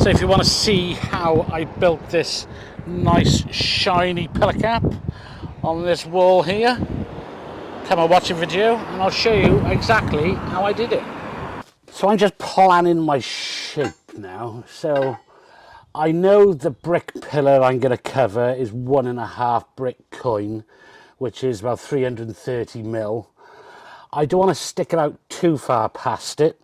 So if you want to see how I built this nice shiny pillar cap on this wall here, come and watch a video and I'll show you exactly how I did it. So I'm just planning my shape now. So I know the brick pillar I'm going to cover is 1.5 brick coin, which is about 330 mil. I don't want to stick it out too far past it,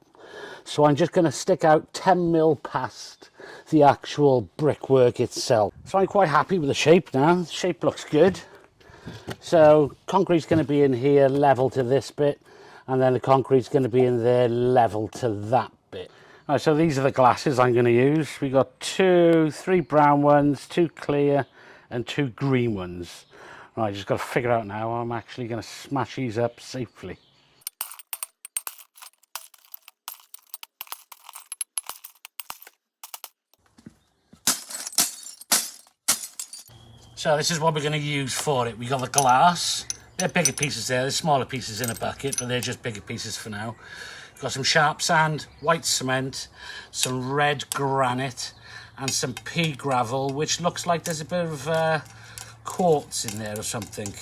so I'm just going to stick out 10 mil past the actual brickwork itself. So I'm quite happy with the shape now. The shape looks good. So concrete's going to be in here level to this bit, and then the concrete's going to be in there level to that bit. Right, so these are the glasses I'm going to use. We got 3 brown ones, 2 clear and 2 green ones. Right, just got to figure out now how I'm actually going to smash these up safely. So this is what we're going to use for it. We got the glass. They're bigger pieces there. There's smaller pieces in a bucket, but they're just bigger pieces for now. Got some sharp sand, white cement, some red granite, and some pea gravel, which looks like there's a bit of quartz in there or something.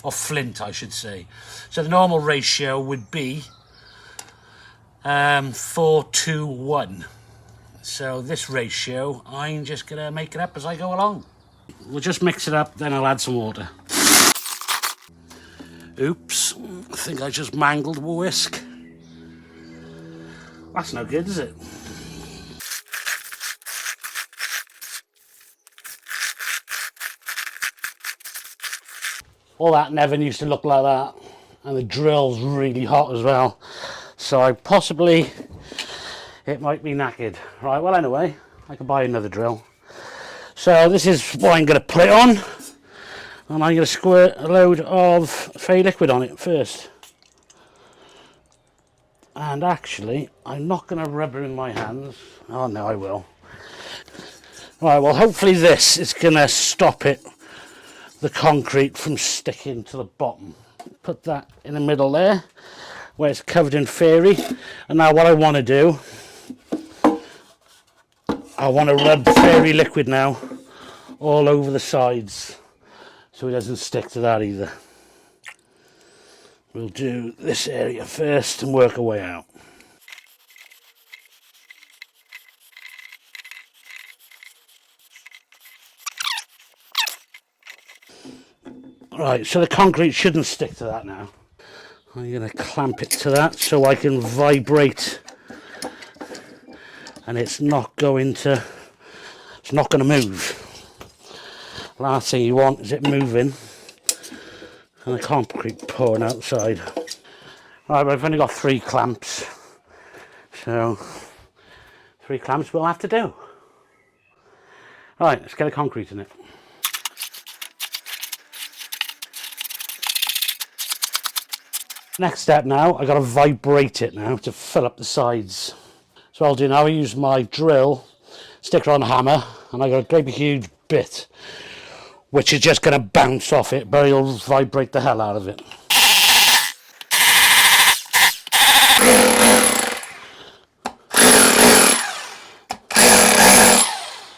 Or flint, I should say. So the normal ratio would be 4:1. So this ratio, I'm just going to make it up as I go along. We'll just mix it up, then I'll add some water. Oops, I think I just mangled the whisk. That's no good, is it? All that never used to look like that. And the drill's really hot as well. So it might be knackered. Right, well anyway, I can buy another drill. So this is what I'm going to put it on, and I'm going to squirt a load of fairy liquid on it first. And actually, I'm not going to rub it in my hands. Oh no, I will. Right, well hopefully this is going to stop the concrete from sticking to the bottom. Put that in the middle there, where it's covered in fairy. And now what I want to do, I want to rub fairy liquid now all over the sides so it doesn't stick to that either. We'll do this area first and work our way out. Right, so the concrete shouldn't stick to that now. I'm going to clamp it to that so I can vibrate, and it's not going to move. Last thing you want is it moving and the concrete pouring outside. Right, but I've only got 3 clamps, so 3 clamps will have to do. Right, let's get the concrete in it. Next step now, I've got to vibrate it now to fill up the sides. So I'll do now, I use my drill, stick it on a hammer, and I got a great big huge bit, which is just going to bounce off it, but it'll vibrate the hell out of it.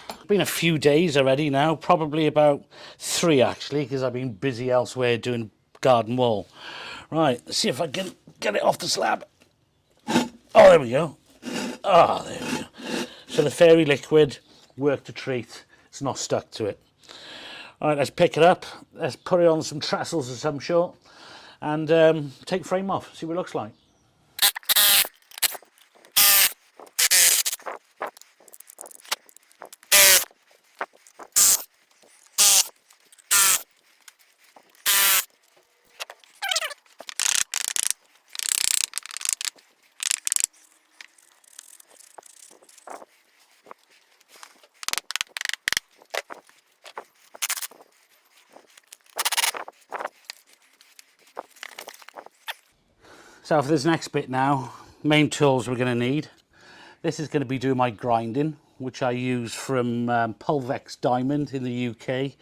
It's been a few days already now, probably about 3 actually, because I've been busy elsewhere doing garden wall. Right, let's see if I can get it off the slab. Oh, there we go. Oh, there we go. So the fairy liquid worked a treat. It's not stuck to it. All right, let's pick it up. Let's put it on some trestles of some sort and take frame off, see what it looks like. So for this next bit now, main tools we're going to need. This is going to be doing my grinding, which I use from Pulvex Diamond in the UK.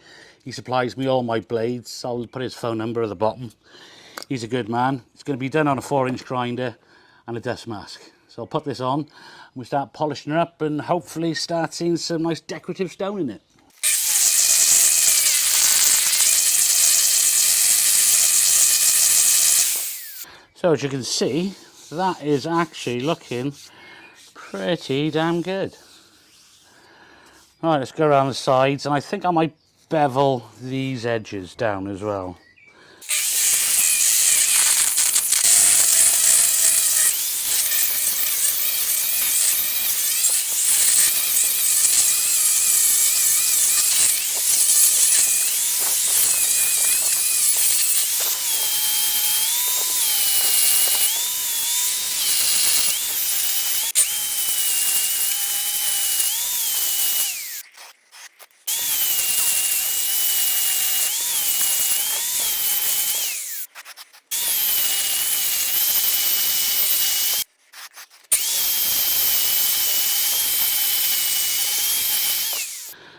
He supplies me all my blades. I'll put his phone number at the bottom. He's a good man. It's going to be done on a 4-inch grinder and a dust mask. So I'll put this on, and we start polishing her up and hopefully start seeing some nice decorative stone in it. So as you can see, that is actually looking pretty damn good. Right, let's go around the sides, and I think I might bevel these edges down as well.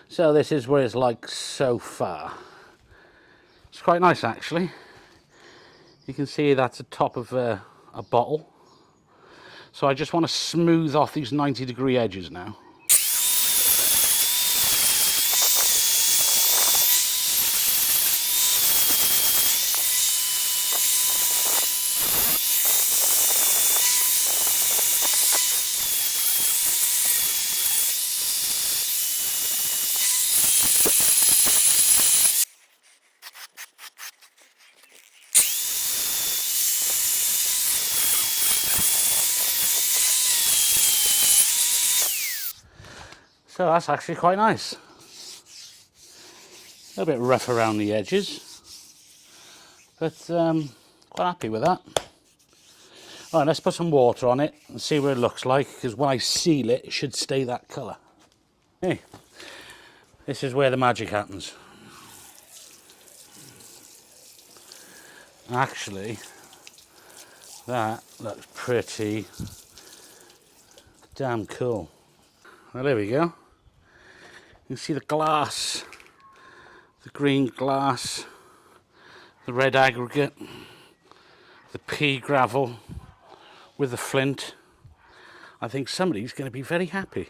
So this is what it's like so far. It's quite nice actually. You can see that's the top of a bottle. So I just want to smooth off these 90-degree edges now. So that's actually quite nice. A little bit rough around the edges, but quite happy with that. Right, let's put some water on it and see what it looks like, because when I seal it, it should stay that colour. Hey, this is where the magic happens. Actually, that looks pretty damn cool. Well, there we go. You can see the glass, the green glass, the red aggregate, the pea gravel with the flint. I think somebody's going to be very happy.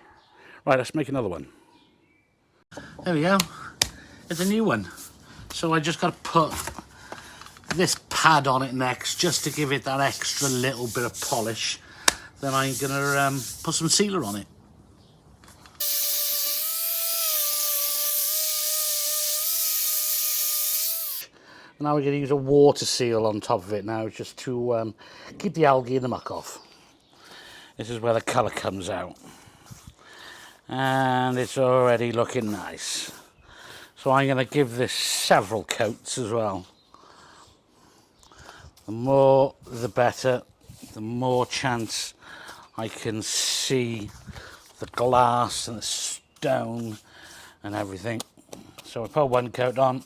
Right, let's make another one. There we go. It's a new one. So I just got to put this pad on it next, just to give it that extra little bit of polish. Then I'm going to put some sealer on it. Now we're going to use a water seal on top of it now, just to keep the algae and the muck off. This is where the colour comes out. And it's already looking nice. So I'm going to give this several coats as well. The more the better, the more chance I can see the glass and the stone and everything. So I put one coat on,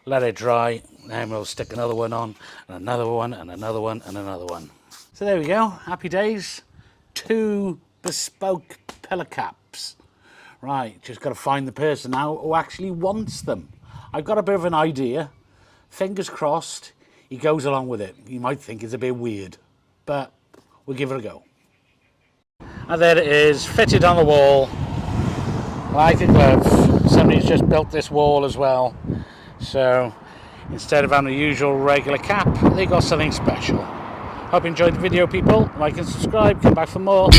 let it dry, then we'll stick another one on, and another one, and another one, and another one. So there we go, happy days. 2 bespoke pillar caps. Right, just got to find the person now who actually wants them. I've got a bit of an idea. Fingers crossed, he goes along with it. You might think it's a bit weird, but we'll give it a go. And there it is, fitted on the wall, like a glove. Somebody's just built this wall as well. So instead of having the usual regular cap, they got something special. Hope you enjoyed the video, people. Like and subscribe, come back for more.